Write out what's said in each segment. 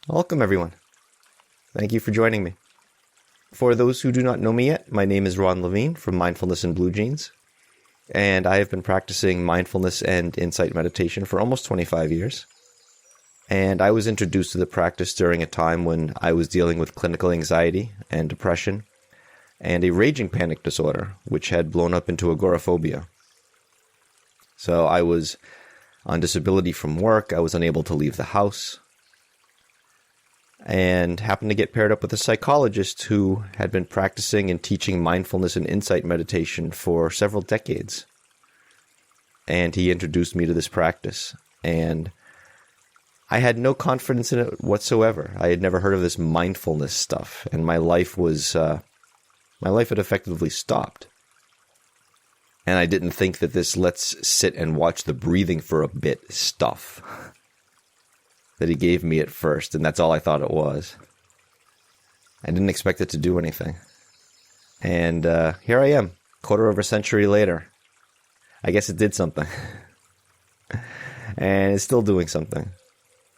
Welcome, everyone. Thank you for joining me. For those who do not know me yet, my name is Ron Levine from Mindfulness and Blue Jeans, and I have been practicing mindfulness and insight meditation for almost 25 years. And I was introduced to the practice during a time when I was dealing with clinical anxiety and depression and a raging panic disorder, which had blown up into agoraphobia. So I was on disability from work, I was unable to leave the house, and happened to get paired up with a psychologist who had been practicing and teaching mindfulness and insight meditation for several decades. And he introduced me to this practice, and I had no confidence in it whatsoever. I had never heard of this mindfulness stuff, and my life had effectively stopped. And I didn't think that this let's sit and watch the breathing for a bit stuff that he gave me at first, and that's all I thought it was. I didn't expect it to do anything. And here I am, quarter of a century later. I guess it did something. And it's still doing something.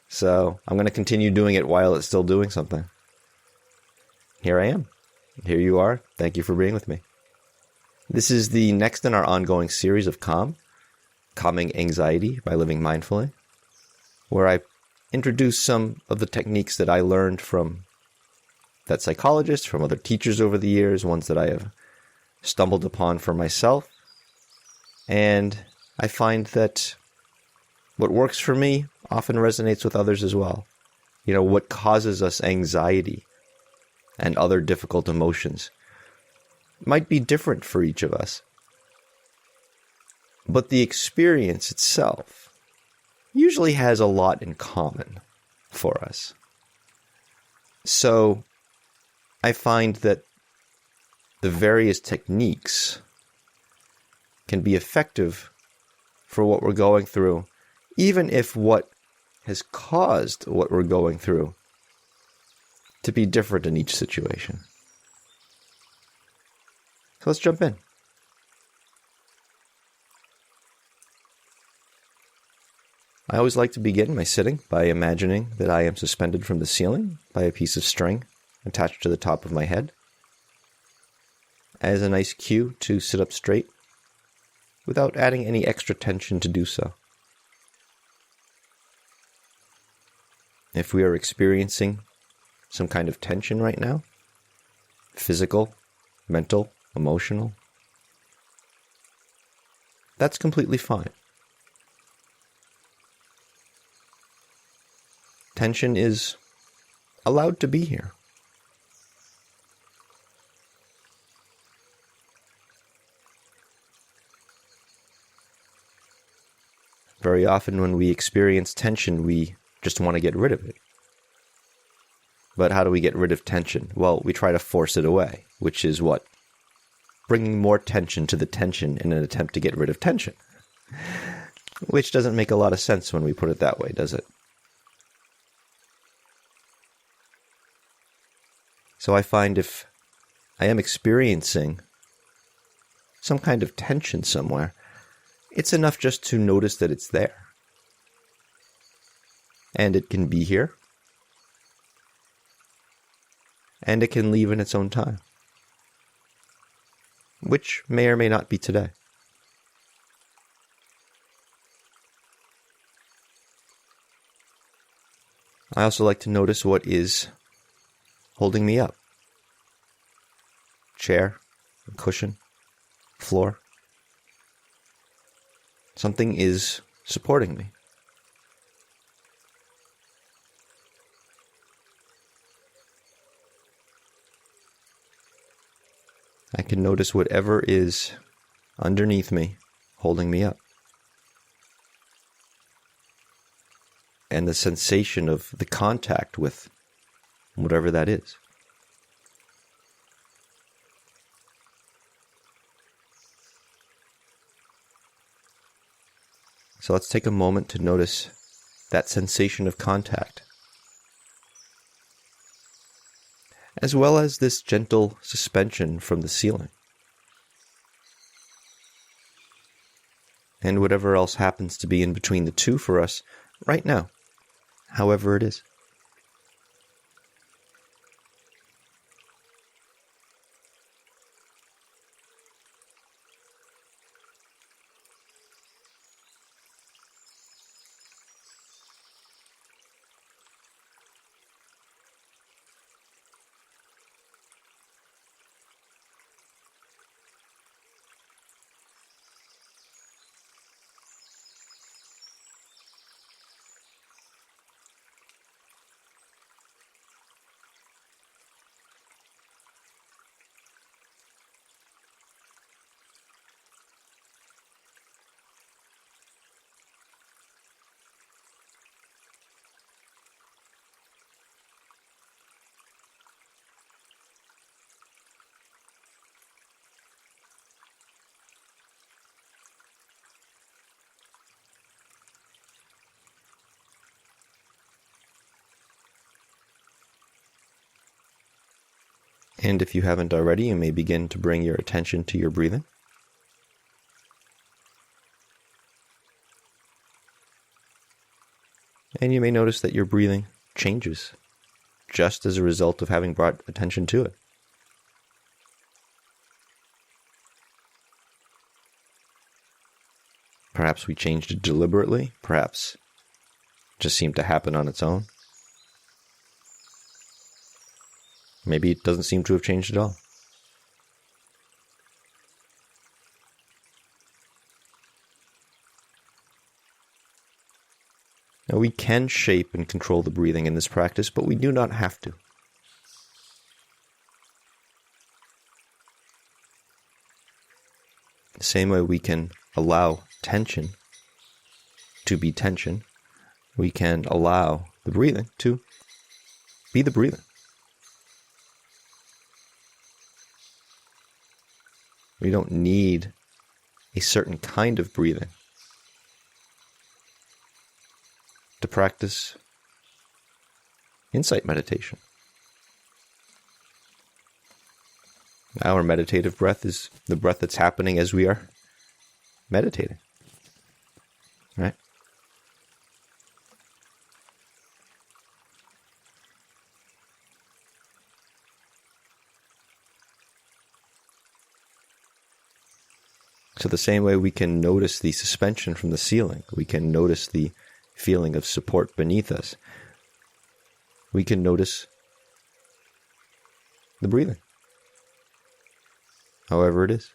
So I'm going to continue doing it while it's still doing something. Here I am. Here you are. Thank you for being with me. This is the next in our ongoing series of Calming Anxiety by Living Mindfully, where I introduce some of the techniques that I learned from that psychologist, from other teachers over the years, ones that I have stumbled upon for myself. And I find that what works for me often resonates with others as well. You know, what causes us anxiety and other difficult emotions might be different for each of us. But the experience itself usually has a lot in common for us. So I find that the various techniques can be effective for what we're going through, even if what has caused what we're going through to be different in each situation. So let's jump in. I always like to begin my sitting by imagining that I am suspended from the ceiling by a piece of string attached to the top of my head, as a nice cue to sit up straight without adding any extra tension to do so. If we are experiencing some kind of tension right now, physical, mental, emotional, that's completely fine. Tension is allowed to be here. Very often when we experience tension, we just want to get rid of it. But how do we get rid of tension? Well, we try to force it away, which is what? Bringing more tension to the tension in an attempt to get rid of tension. Which doesn't make a lot of sense when we put it that way, does it? So I find if I am experiencing some kind of tension somewhere, it's enough just to notice that it's there. And it can be here. And it can leave in its own time. Which may or may not be today. I also like to notice what is holding me up. Chair, cushion, floor. Something is supporting me. I can notice whatever is underneath me, holding me up. And the sensation of the contact with whatever that is. So let's take a moment to notice that sensation of contact, as well as this gentle suspension from the ceiling. And whatever else happens to be in between the two for us right now, however it is. And if you haven't already, you may begin to bring your attention to your breathing. And you may notice that your breathing changes just as a result of having brought attention to it. Perhaps we changed it deliberately, perhaps it just seemed to happen on its own. Maybe it doesn't seem to have changed at all. Now, we can shape and control the breathing in this practice, but we do not have to. The same way we can allow tension to be tension, we can allow the breathing to be the breathing. We don't need a certain kind of breathing to practice insight meditation. Our meditative breath is the breath that's happening as we are meditating, right? So the same way we can notice the suspension from the ceiling, we can notice the feeling of support beneath us, we can notice the breathing, however it is.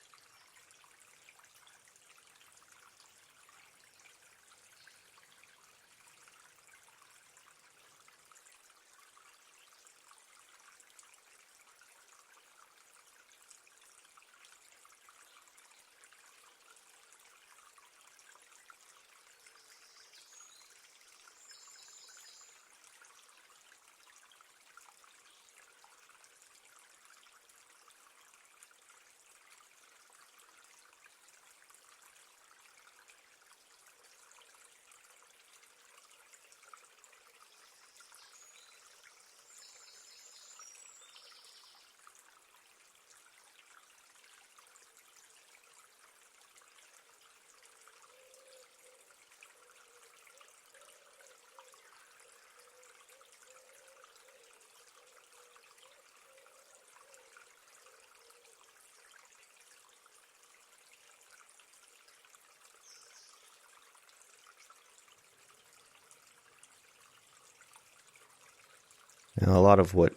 And a lot of what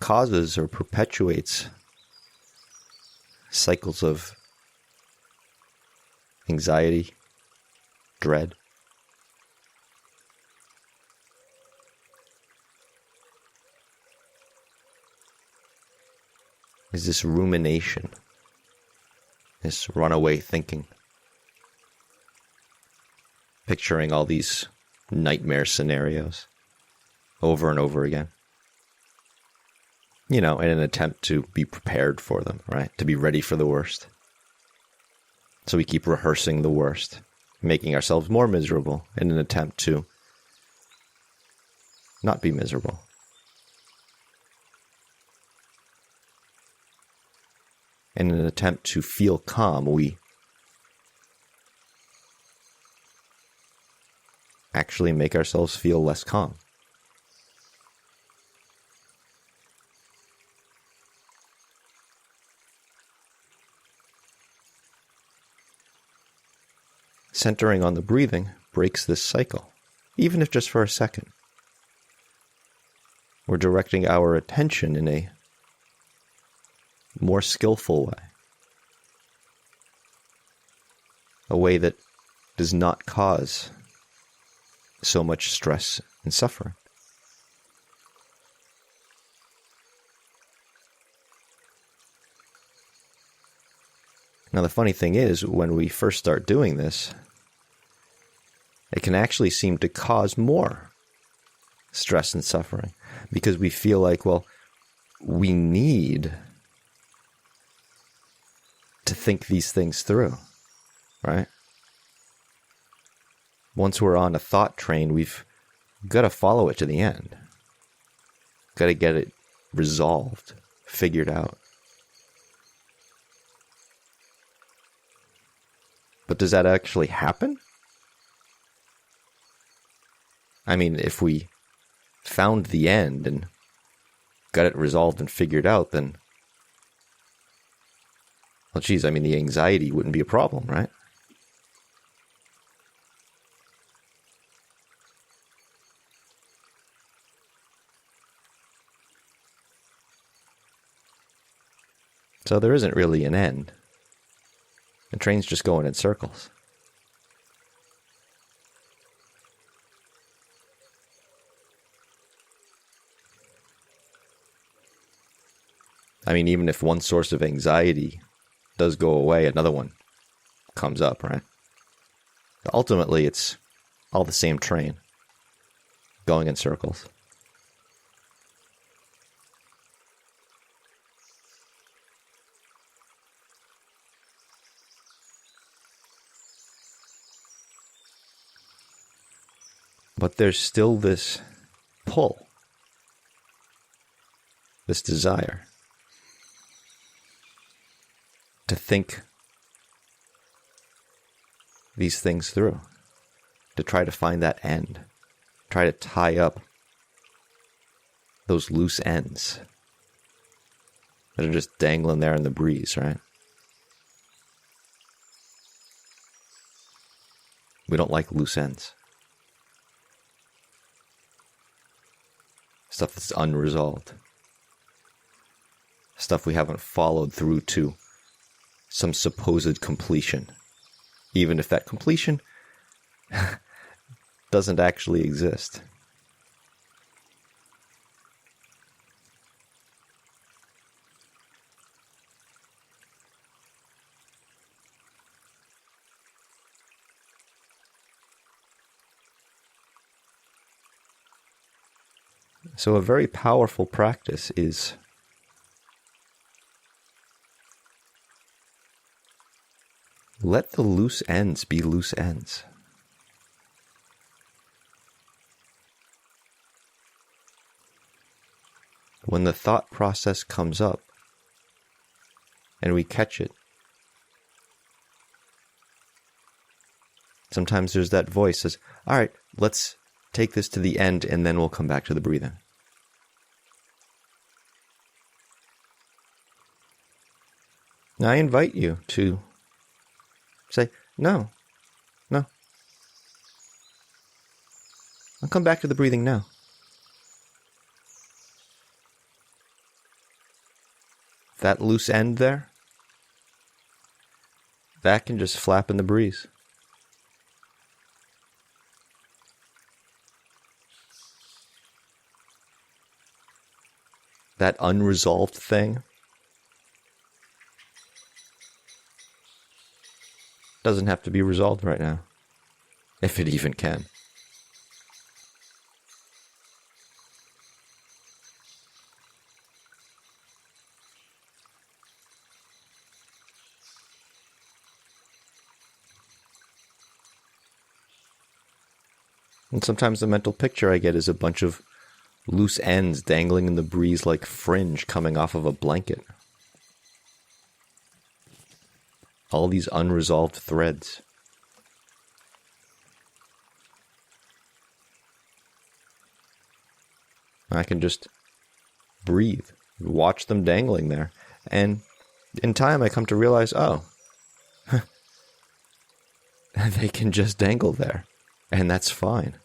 causes or perpetuates cycles of anxiety, dread, is this rumination, this runaway thinking, picturing all these nightmare scenarios over and over again. In an attempt to be prepared for them, right? To be ready for the worst. So we keep rehearsing the worst, making ourselves more miserable in an attempt to not be miserable. In an attempt to feel calm, we actually make ourselves feel less calm. Centering on the breathing breaks this cycle, even if just for a second. We're directing our attention in a more skillful way, a way that does not cause so much stress and suffering. Now, the funny thing is, when we first start doing this, it can actually seem to cause more stress and suffering because we feel like, well, we need to think these things through, right? Once we're on a thought train, we've got to follow it to the end. Got to get it resolved, figured out. But does that actually happen? I mean, if we found the end and got it resolved and figured out, then, well, geez, I mean, the anxiety wouldn't be a problem, right? So there isn't really an end. The train's just going in circles. I mean, even if one source of anxiety does go away, another one comes up, right? Ultimately, it's all the same train, going in circles. But there's still this pull, this desire to think these things through, to try to find that end, try to tie up those loose ends that are just dangling there in the breeze, right? We don't like loose ends. Stuff that's unresolved. Stuff we haven't followed through to some supposed completion. Even if that completion doesn't actually exist. So a very powerful practice is let the loose ends be loose ends. When the thought process comes up and we catch it, sometimes there's that voice that says, all right, let's take this to the end and then we'll come back to the breathing. Now I invite you to say, no. I'll come back to the breathing now. That loose end there, that can just flap in the breeze. That unresolved thing doesn't have to be resolved right now, if it even can. And sometimes the mental picture I get is a bunch of loose ends dangling in the breeze like fringe coming off of a blanket. All these unresolved threads. I can just breathe, watch them dangling there. And in time I come to realize, oh, they can just dangle there. And that's fine.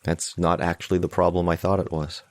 That's not actually the problem I thought it was.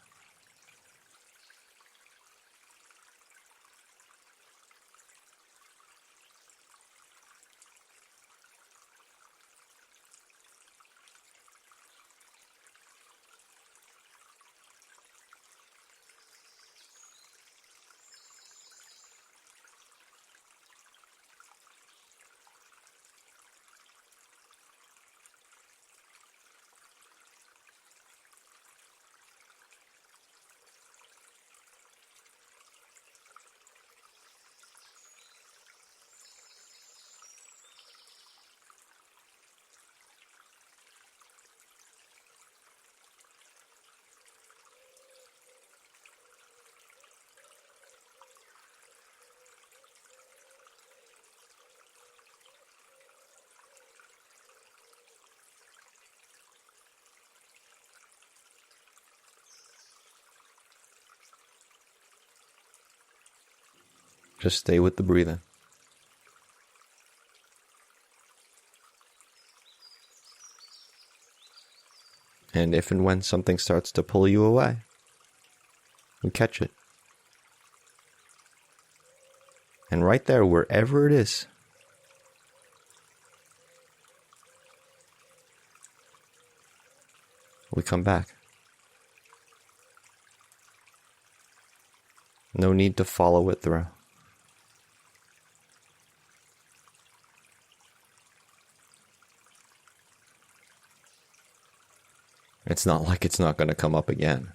Just stay with the breathing. And if and when something starts to pull you away, we catch it. And right there, wherever it is, we come back. No need to follow it through. It's not like it's not going to come up again.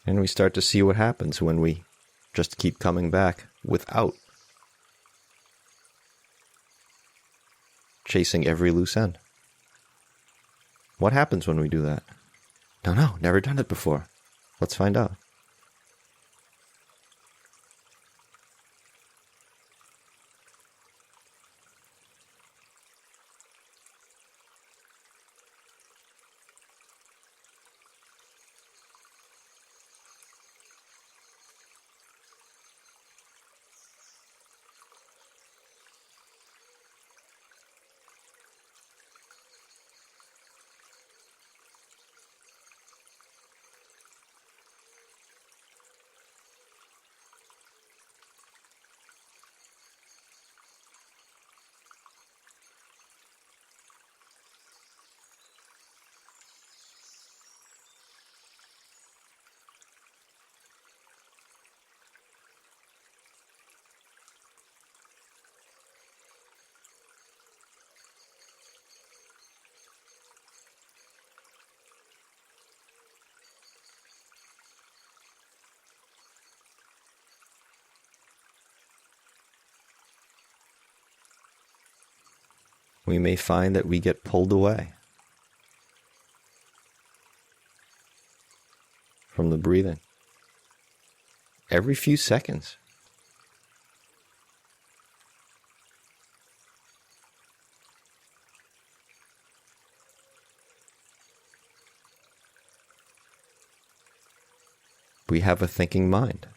And we start to see what happens when we just keep coming back without chasing every loose end. What happens when we do that? No, never done it before. Let's find out. We may find that we get pulled away from the breathing every few seconds. We have a thinking mind.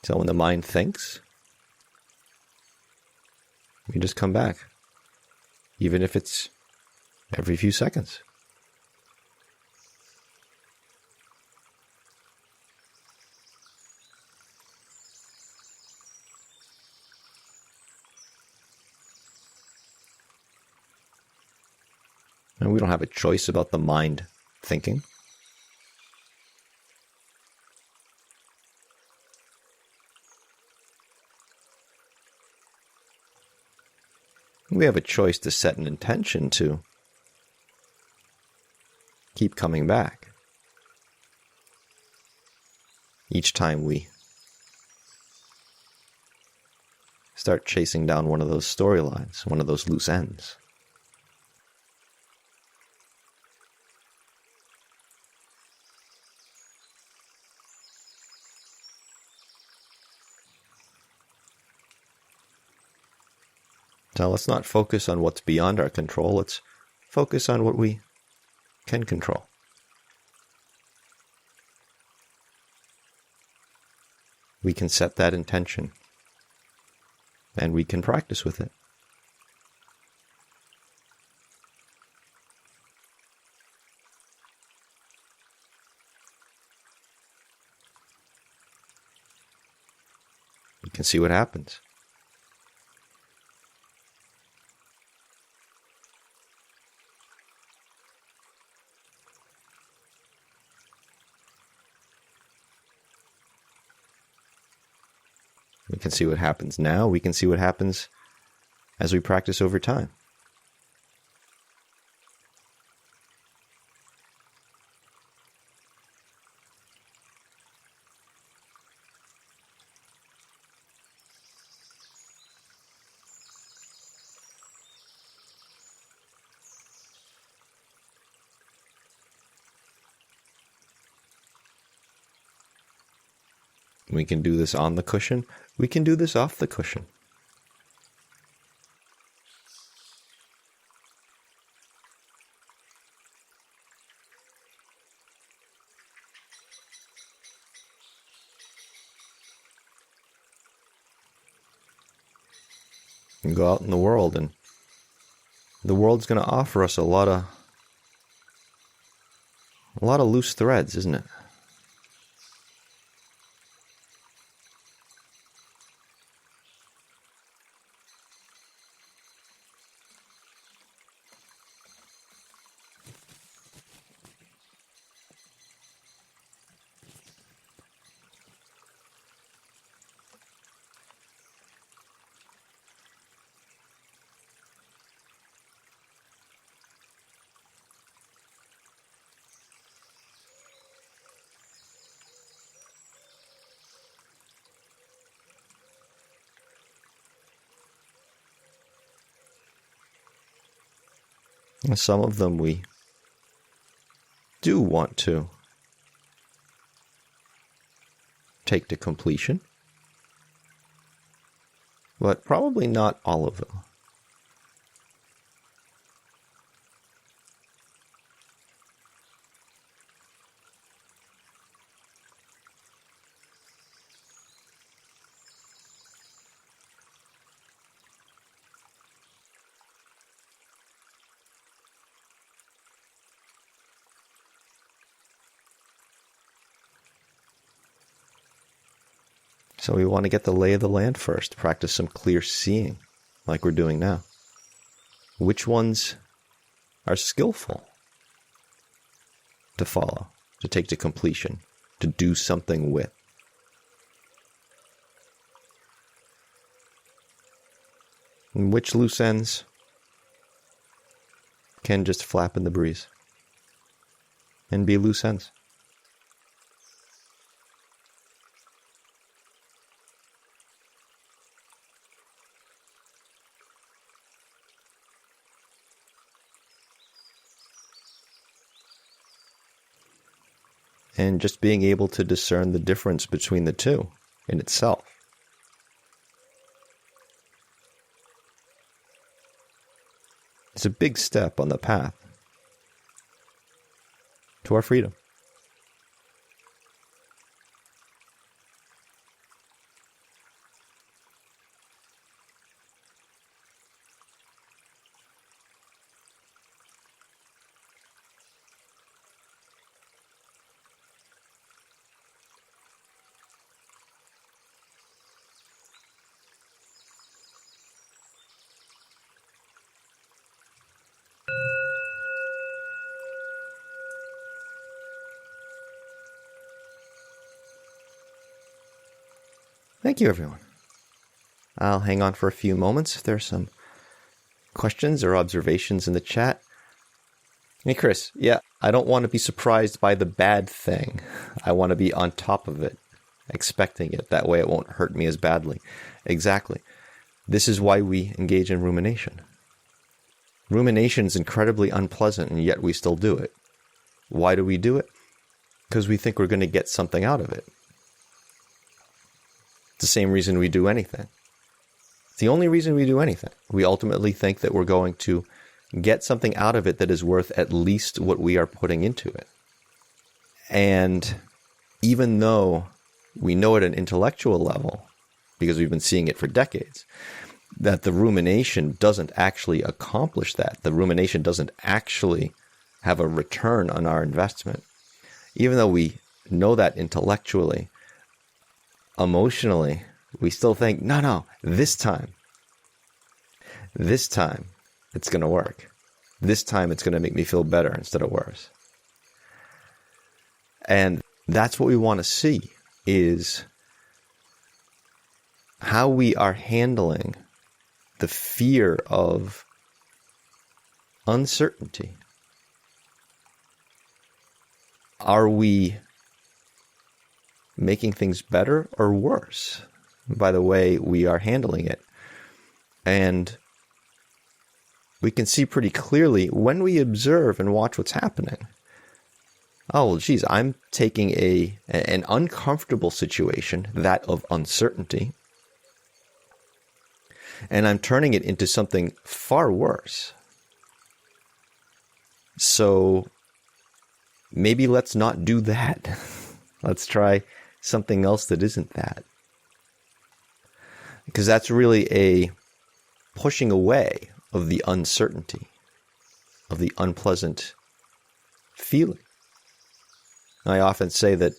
So when the mind thinks, we just come back, even if it's every few seconds. And we don't have a choice about the mind thinking. We have a choice to set an intention to keep coming back each time we start chasing down one of those storylines, one of those loose ends. So let's not focus on what's beyond our control. Let's focus on what we can control. We can set that intention, and we can practice with it. We can see what happens. We can see what happens now. We can see what happens as we practice over time. We can do this on the cushion. We can do this off the cushion. And go out in the world, and the world's going to offer us a lot of loose threads, isn't it? And some of them we do want to take to completion, but probably not all of them. So we want to get the lay of the land first, practice some clear seeing, like we're doing now. Which ones are skillful to follow, to take to completion, to do something with? And which loose ends can just flap in the breeze and be loose ends? And just being able to discern the difference between the two in itself. It's a big step on the path to our freedom. Thank you, everyone. I'll hang on for a few moments if there's some questions or observations in the chat. Hey, Chris, yeah, I don't want to be surprised by the bad thing. I want to be on top of it, expecting it. That way it won't hurt me as badly. Exactly. This is why we engage in rumination. Rumination is incredibly unpleasant, and yet we still do it. Why do we do it? Because we think we're going to get something out of it. It's the same reason we do anything. It's the only reason we do anything. We ultimately think that we're going to get something out of it that is worth at least what we are putting into it. And even though we know at an intellectual level, because we've been seeing it for decades, that the rumination doesn't actually accomplish that. The rumination doesn't actually have a return on our investment. Even though we know that intellectually, emotionally, we still think, no, this time it's going to work. This time it's going to make me feel better instead of worse. And that's what we want to see, is how we are handling the fear of uncertainty. Are we making things better or worse by the way we are handling it? And we can see pretty clearly when we observe and watch what's happening oh, well, geez, I'm taking an uncomfortable situation, that of uncertainty, and I'm turning it into something far worse. So maybe let's not do that. Let's try something else that isn't that. Because that's really a pushing away of the uncertainty, of the unpleasant feeling. I often say that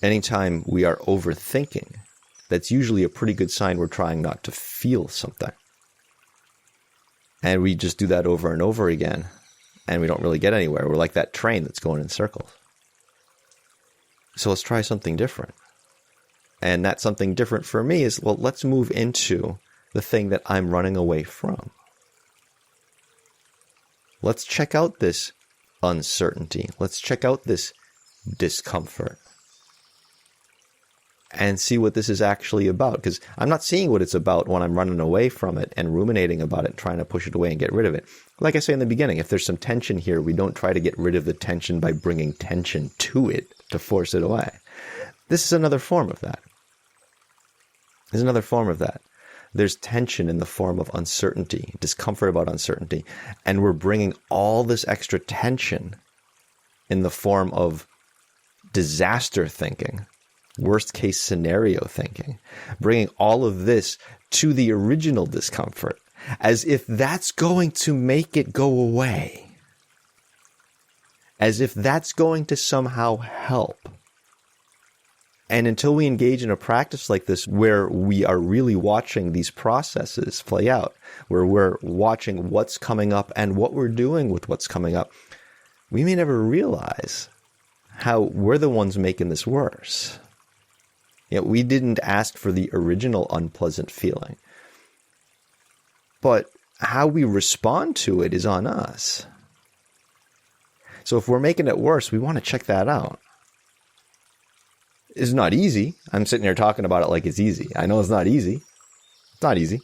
anytime we are overthinking, that's usually a pretty good sign we're trying not to feel something. And we just do that over and over again, and we don't really get anywhere. We're like that train that's going in circles. So let's try something different. And that something different for me is, well, let's move into the thing that I'm running away from. Let's check out this uncertainty. Let's check out this discomfort and see what this is actually about. Because I'm not seeing what it's about when I'm running away from it and ruminating about it and trying to push it away and get rid of it. Like I say in the beginning, if there's some tension here, we don't try to get rid of the tension by bringing tension to it to force it away. This is another form of that. There's another form of that. There's tension in the form of uncertainty, discomfort about uncertainty, and we're bringing all this extra tension in the form of disaster thinking, worst case scenario thinking, bringing all of this to the original discomfort, as if that's going to make it go away, as if that's going to somehow help. And until we engage in a practice like this, where we are really watching these processes play out, where we're watching what's coming up and what we're doing with what's coming up, we may never realize how we're the ones making this worse. You know, we didn't ask for the original unpleasant feeling, but how we respond to it is on us. So if we're making it worse, we want to check that out. It's not easy. I'm sitting here talking about it like it's easy. I know it's not easy. It's not easy.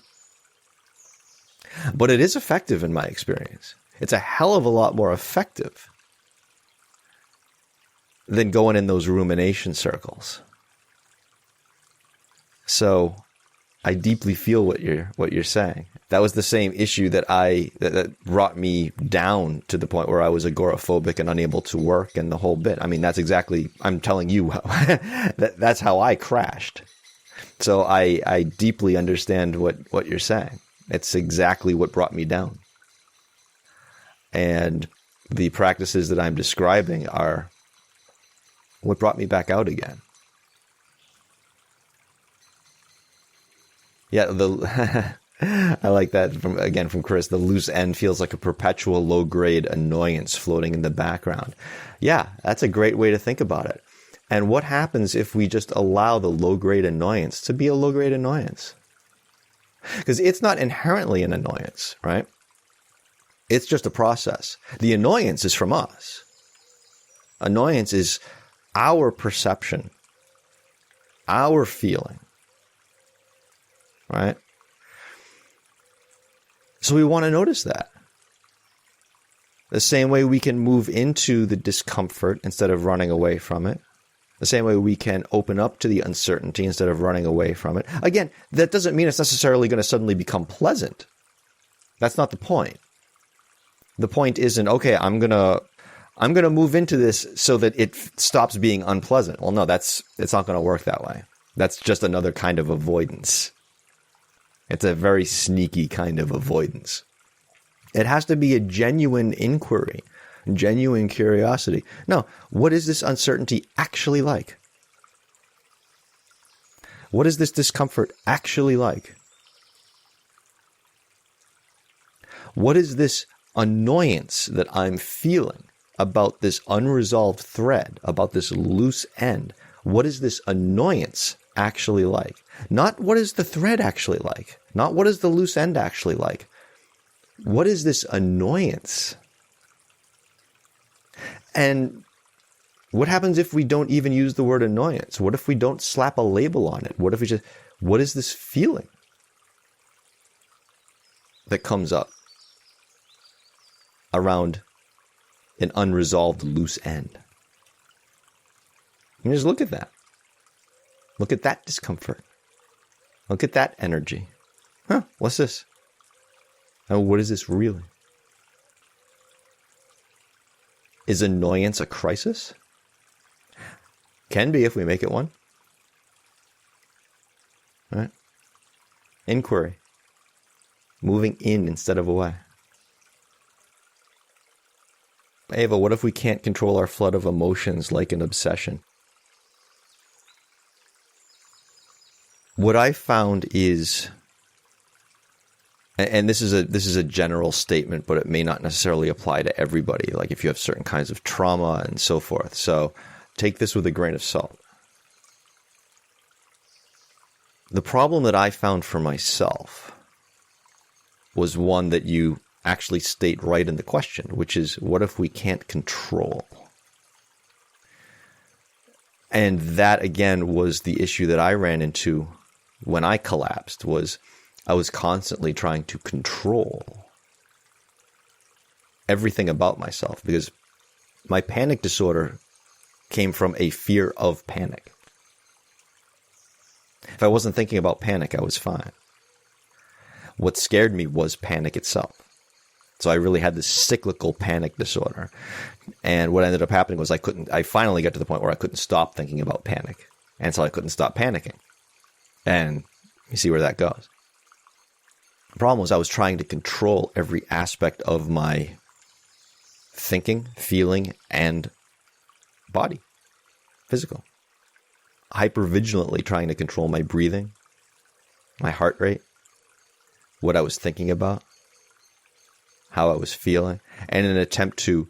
But it is effective in my experience. It's a hell of a lot more effective than going in those rumination circles. So I deeply feel what you're saying. That was the same issue that brought me down to the point where I was agoraphobic and unable to work and the whole bit. I mean, that's exactly, I'm telling you, that's how I crashed. So I deeply understand what you're saying. It's exactly what brought me down. And the practices that I'm describing are what brought me back out again. Yeah, I like that from Chris. The loose end feels like a perpetual low-grade annoyance floating in the background. Yeah, that's a great way to think about it. And what happens if we just allow the low-grade annoyance to be a low-grade annoyance? Because it's not inherently an annoyance, right? It's just a process. The annoyance is from us. Annoyance is our perception, our feeling, right? So we want to notice that. The same way we can move into the discomfort instead of running away from it. The same way we can open up to the uncertainty instead of running away from it. Again, that doesn't mean it's necessarily going to suddenly become pleasant. That's not the point. The point isn't, okay, I'm going to move into this so that it stops being unpleasant. Well, no, it's not going to work that way. That's just another kind of avoidance. It's a very sneaky kind of avoidance. It has to be a genuine inquiry, genuine curiosity. No, what is this uncertainty actually like? What is this discomfort actually like? What is this annoyance that I'm feeling about this unresolved thread, about this loose end? What is this annoyance actually like? Not what is the thread actually like? Not what is the loose end actually like? What is this annoyance? And what happens if we don't even use the word annoyance? What if we don't slap a label on it? What if we just, what is this feeling that comes up around an unresolved loose end? And just look at that. Look at that discomfort. Look at that energy. Huh, what's this? Oh, what is this really? Is annoyance a crisis? Can be if we make it one. Right? Inquiry. Moving in instead of away. Ava, what if we can't control our flood of emotions like an obsession? What I found is, and this is a general statement, but it may not necessarily apply to everybody, like if you have certain kinds of trauma and so forth. So take this with a grain of salt. The problem that I found for myself was one that you actually state right in the question, which is, what if we can't control? And that, again, was the issue that I ran into when I collapsed, was I was constantly trying to control everything about myself, because my panic disorder came from a fear of panic. If I wasn't thinking about panic, I was fine. What scared me was panic itself. So I really had this cyclical panic disorder. And what ended up happening was I finally got to the point where I couldn't stop thinking about panic. And so I couldn't stop panicking. And you see where that goes. The problem was I was trying to control every aspect of my thinking, feeling, and body, physical. Hypervigilantly trying to control my breathing, my heart rate, what I was thinking about, how I was feeling, and in an attempt to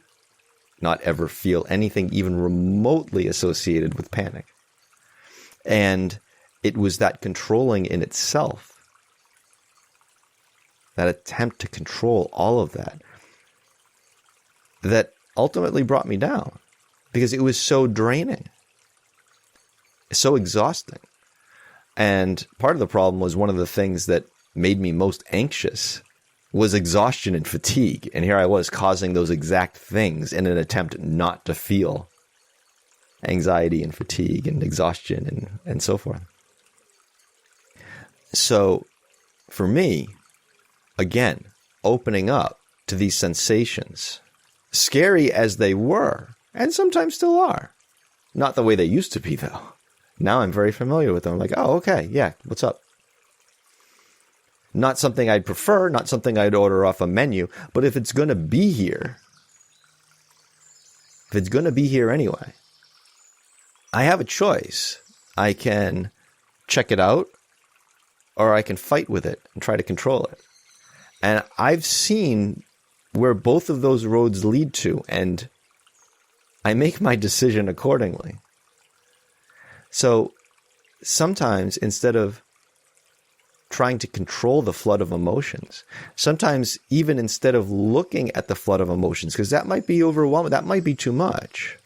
not ever feel anything even remotely associated with panic. And it was that controlling in itself, that attempt to control all of that, that ultimately brought me down, because it was so draining, so exhausting. And part of the problem was, one of the things that made me most anxious was exhaustion and fatigue. And here I was causing those exact things in an attempt not to feel anxiety and fatigue and exhaustion and so forth. So for me, again, opening up to these sensations, scary as they were, and sometimes still are, not the way they used to be though. Now I'm very familiar with them. I'm like, oh, okay, yeah, what's up? Not something I'd prefer, not something I'd order off a menu, but if it's going to be here, anyway, I have a choice. I can check it out, or I can fight with it and try to control it. And I've seen where both of those roads lead to, and I make my decision accordingly. So sometimes, instead of trying to control the flood of emotions, sometimes even instead of looking at the flood of emotions, because that might be overwhelming, that might be too much,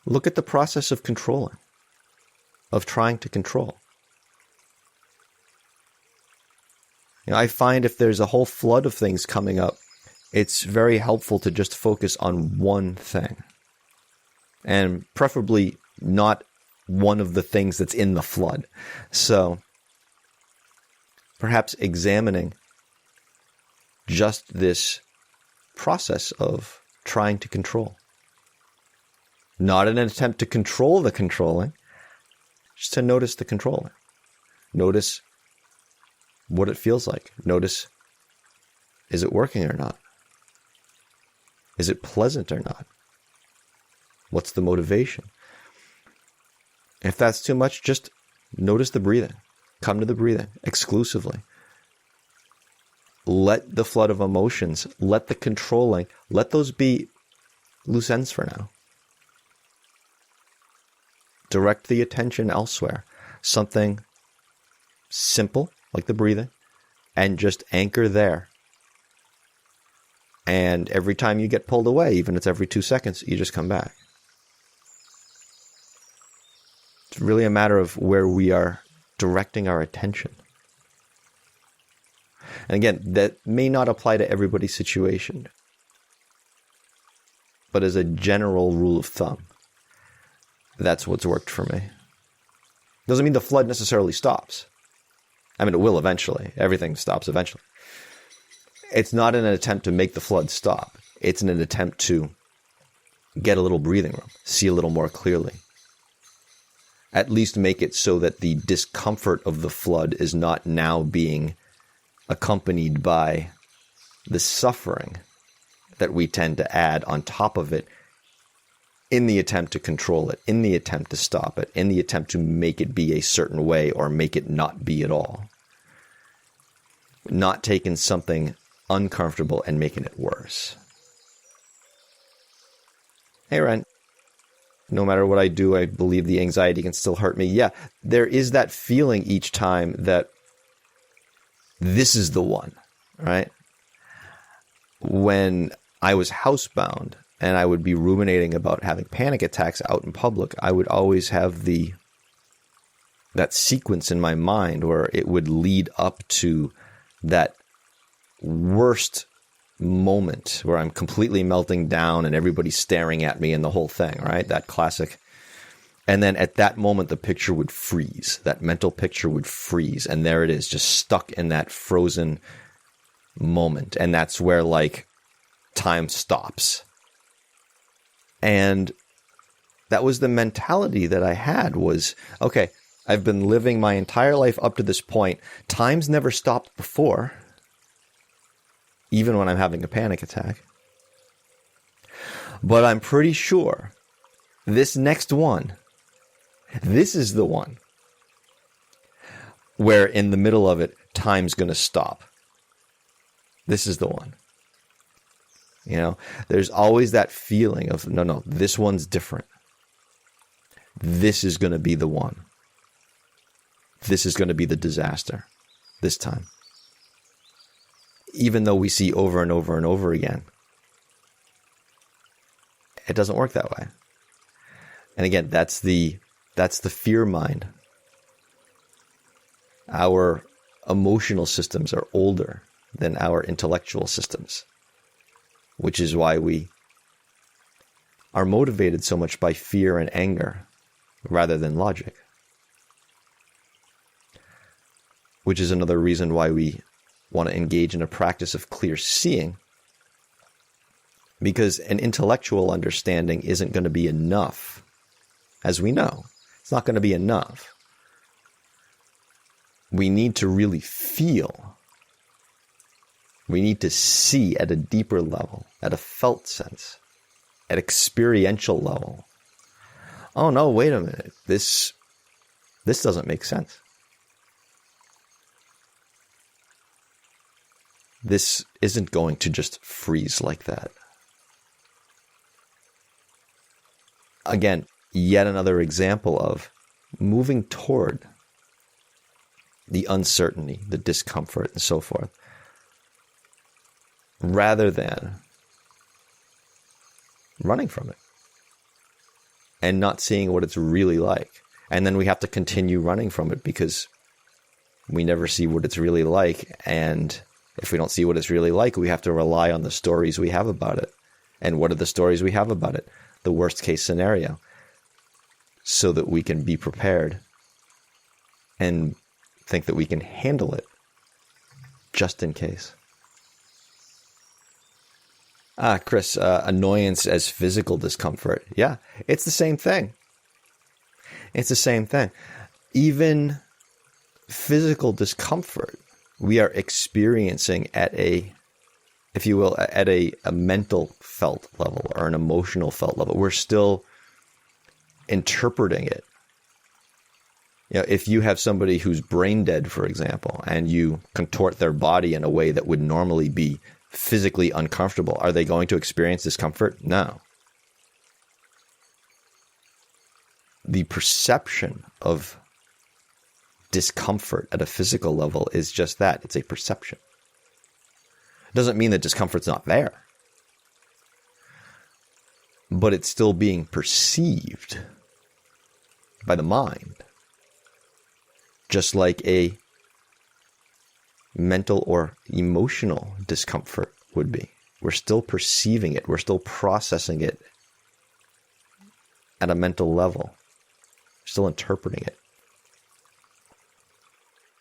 look at the process of controlling, of trying to control. I find if there's a whole flood of things coming up, it's very helpful to just focus on one thing. And preferably not one of the things that's in the flood. So perhaps examining just this process of trying to control. Not in an attempt to control the controlling, just to notice the controlling. Notice what it feels like. Notice, is it working or not? Is it pleasant or not? What's the motivation? If that's too much, just notice the breathing. Come to the breathing exclusively. Let the flood of emotions, let the controlling, let those be loose ends for now. Direct the attention elsewhere. Something simple, like the breathing, and just anchor there. And every time you get pulled away, even if it's every 2 seconds, you just come back. It's really a matter of where we are directing our attention. And again, that may not apply to everybody's situation. But as a general rule of thumb, that's what's worked for me. Doesn't mean the flood necessarily stops. I mean, it will eventually. Everything stops eventually. It's not an attempt to make the flood stop. It's an attempt to get a little breathing room, see a little more clearly. At least make it so that the discomfort of the flood is not now being accompanied by the suffering that we tend to add on top of it in the attempt to control it, in the attempt to stop it, in the attempt to make it be a certain way or make it not be at all. Not taking something uncomfortable and making it worse. Hey, Ren. No matter what I do, I believe the anxiety can still hurt me. Yeah, there is that feeling each time that this is the one, right? When I was housebound and I would be ruminating about having panic attacks out in public, I would always have that sequence in my mind where it would lead up to that worst moment where I'm completely melting down and everybody's staring at me and the whole thing, right? That classic. And then at that moment, the picture would freeze. That mental picture would freeze. And there it is, just stuck in that frozen moment. And that's where time stops. And that was the mentality that I had was, okay, I've been living my entire life up to this point. Time's never stopped before. Even when I'm having a panic attack. But I'm pretty sure this next one, this is the one where in the middle of it, time's going to stop. This is the one. There's always that feeling of, no, this one's different. This is going to be the one. This is going to be the disaster this time. Even though we see over and over and over again, it doesn't work that way. And again, that's the fear mind. Our emotional systems are older than our intellectual systems, which is why we are motivated so much by fear and anger rather than logic. Which is another reason why we want to engage in a practice of clear seeing, because an intellectual understanding isn't going to be enough. As we know, it's not going to be enough. We need to really feel. We need to see at a deeper level, at a felt sense, at experiential level. Oh no, wait a minute. This doesn't make sense. This isn't going to just freeze like that. Again, yet another example of moving toward the uncertainty, the discomfort, and so forth, rather than running from it and not seeing what it's really like. And then we have to continue running from it because we never see what it's really like. And if we don't see what it's really like, we have to rely on the stories we have about it. And what are the stories we have about it? The worst case scenario. So that we can be prepared and think that we can handle it just in case. Chris, annoyance as physical discomfort. Yeah, it's the same thing. It's the same thing. Even physical discomfort we are experiencing at a, if you will, at a mental felt level or an emotional felt level. We're still interpreting it. If you have somebody who's brain dead, for example, and you contort their body in a way that would normally be physically uncomfortable, are they going to experience discomfort? No. The perception of discomfort at a physical level is just that. It's a perception. It doesn't mean that discomfort's not there. But it's still being perceived by the mind. Just like a mental or emotional discomfort would be. We're still perceiving it. We're still processing it at a mental level. still interpreting it.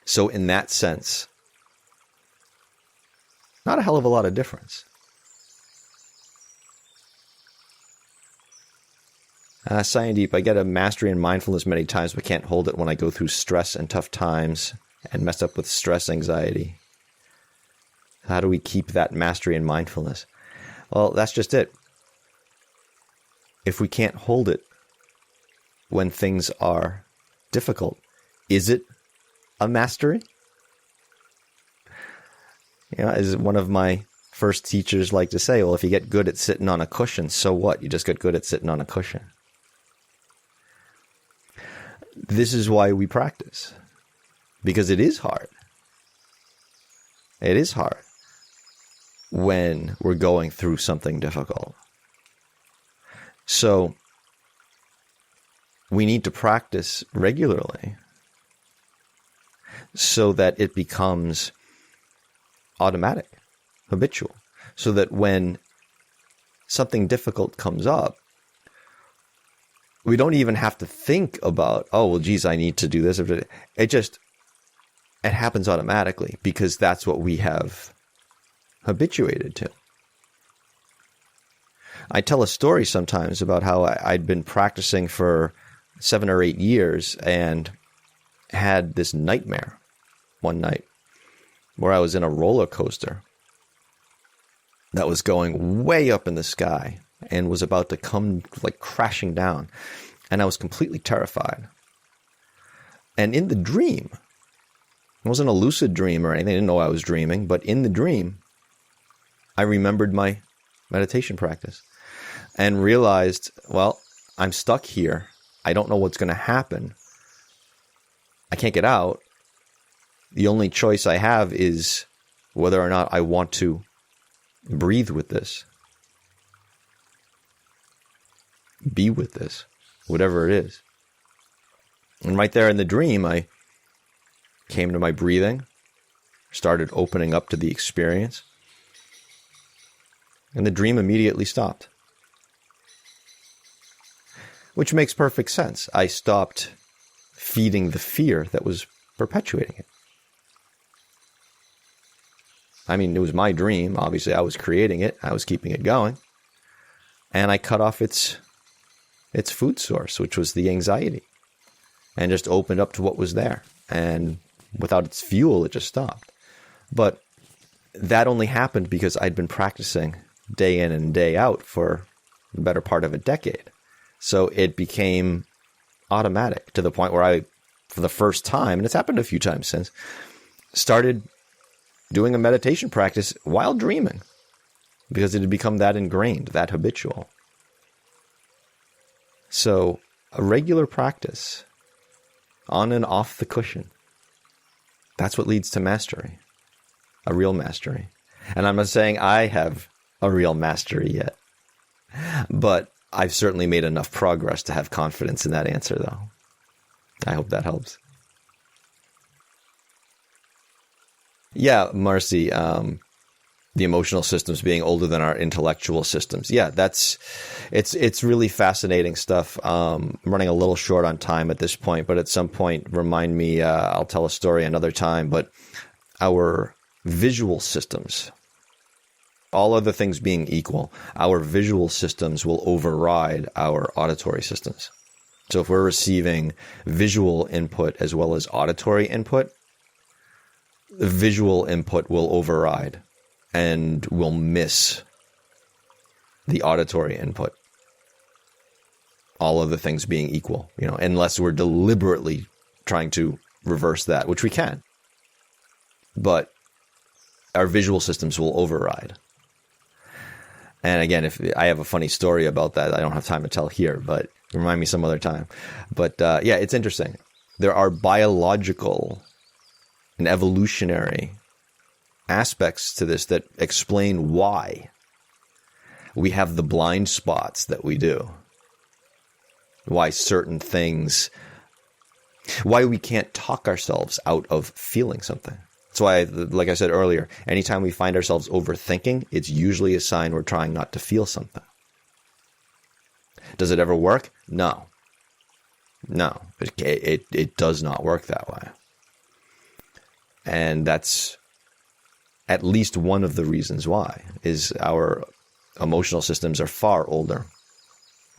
So in that sense, not a hell of a lot of difference. Deep, I get a mastery in mindfulness many times, but can't hold it when I go through stress and tough times and mess up with stress anxiety. How do we keep that mastery in mindfulness? Well, that's just it. If we can't hold it when things are difficult, is it a mastery? As one of my first teachers like to say, well, if you get good at sitting on a cushion, so what? You just get good at sitting on a cushion. This is why we practice. Because it is hard. It is hard when we're going through something difficult. So we need to practice regularly so that it becomes automatic, habitual, so that when something difficult comes up, we don't even have to think about, oh, well, geez, I need to do this. It happens automatically because that's what we have habituated to. I tell a story sometimes about how I'd been practicing for 7 or 8 years and had this nightmare one night where I was in a roller coaster that was going way up in the sky and was about to come like crashing down. And I was completely terrified. And in the dream, it wasn't a lucid dream or anything. I didn't know I was dreaming, but in the dream, I remembered my meditation practice and realized, well, I'm stuck here. I don't know what's going to happen. I can't get out. The only choice I have is whether or not I want to breathe with this, be with this, whatever it is. And right there in the dream, I came to my breathing, started opening up to the experience, and the dream immediately stopped. Which makes perfect sense. I stopped feeding the fear that was perpetuating it. I mean, it was my dream. Obviously, I was creating it. I was keeping it going. And I cut off its food source, which was the anxiety, and just opened up to what was there. And without its fuel, it just stopped. But that only happened because I'd been practicing day in and day out for the better part of a decade. So it became automatic to the point where I, for the first time, and it's happened a few times since, started doing a meditation practice while dreaming because it had become that ingrained, that habitual. So a regular practice on and off the cushion, that's what leads to mastery, a real mastery. And I'm not saying I have a real mastery yet, but I've certainly made enough progress to have confidence in that answer, though. I hope that helps. Yeah, Marcy, the emotional systems being older than our intellectual systems. Yeah, it's really fascinating stuff. I'm running a little short on time at this point, but at some point, remind me, I'll tell a story another time. But our visual systems, all other things being equal, our visual systems will override our auditory systems. So if we're receiving visual input as well as auditory input, the visual input will override and will miss the auditory input. All other things being equal, unless we're deliberately trying to reverse that, which we can. But our visual systems will override. And again, if I have a funny story about that, I don't have time to tell here, but remind me some other time. But yeah, it's interesting. There are biological and evolutionary aspects to this that explain why we have the blind spots that we do. Why certain things, why we can't talk ourselves out of feeling something. That's why, like I said earlier, anytime we find ourselves overthinking, it's usually a sign we're trying not to feel something. Does it ever work? No. No, it does not work that way. And that's at least one of the reasons why, is our emotional systems are far older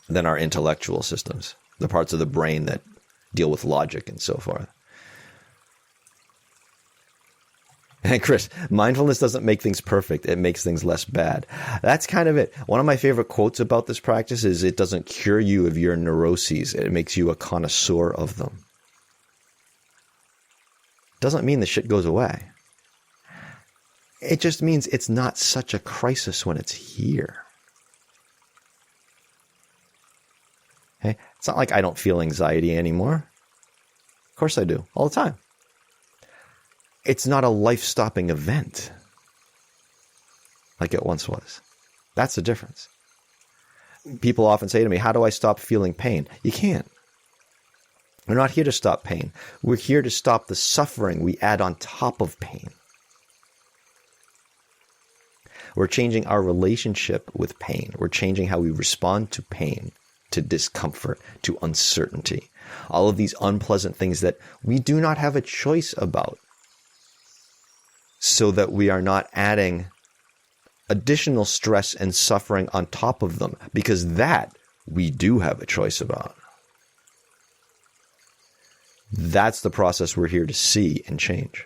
than our intellectual systems, the parts of the brain that deal with logic and so forth. And Chris, mindfulness doesn't make things perfect. It makes things less bad. That's kind of it. One of my favorite quotes about this practice is, it doesn't cure you of your neuroses. It makes you a connoisseur of them. Doesn't mean the shit goes away. It just means it's not such a crisis when it's here. Okay? It's not like I don't feel anxiety anymore. Of course I do, all the time. It's not a life-stopping event like it once was. That's the difference. People often say to me, how do I stop feeling pain? You can't. We're not here to stop pain. We're here to stop the suffering we add on top of pain. We're changing our relationship with pain. We're changing how we respond to pain, to discomfort, to uncertainty. All of these unpleasant things that we do not have a choice about, so that we are not adding additional stress and suffering on top of them, because that we do have a choice about. That's the process we're here to see and change.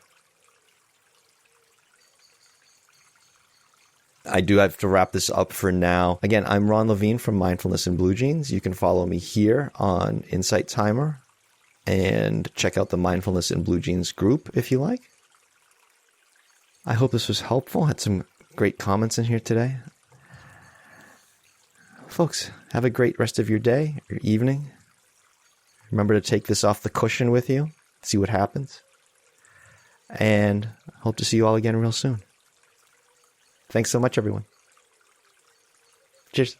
I do have to wrap this up for now. Again, I'm Ron Levine from Mindfulness in Blue Jeans. You can follow me here on Insight Timer and check out the Mindfulness in Blue Jeans group if you like. I hope this was helpful. Had some great comments in here today. Folks, have a great rest of your day, your evening. Remember to take this off the cushion with you, see what happens. And hope to see you all again real soon. Thanks so much, everyone. Cheers.